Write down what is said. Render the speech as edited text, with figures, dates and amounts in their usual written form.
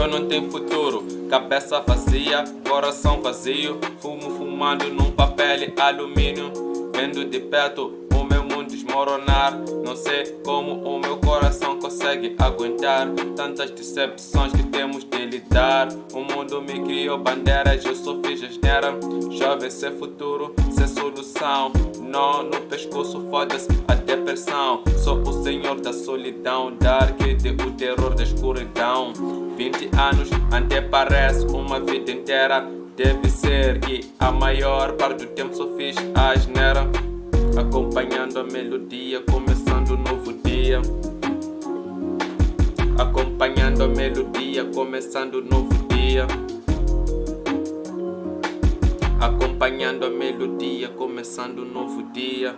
eu não tenho futuro, cabeça vazia, coração vazio. Fumo fumando num papel e alumínio, vendo de perto o meu mundo desmoronar. Não sei como o meu coração consegue aguentar tantas decepções que temos de lidar. O mundo me criou bandeiras, eu só fiz asneira. Jovem sem futuro, sem solução, nó no pescoço, foda-se a depressão. Sou o senhor da solidão, dark o terror da escuridão. 20 anos até parece uma vida inteira. Deve ser que a maior parte do tempo só fiz asneira, acompanhando a melodia, começando um novo dia. Acompanhando a melodia, começando um novo dia. Acompanhando a melodia, começando um novo dia.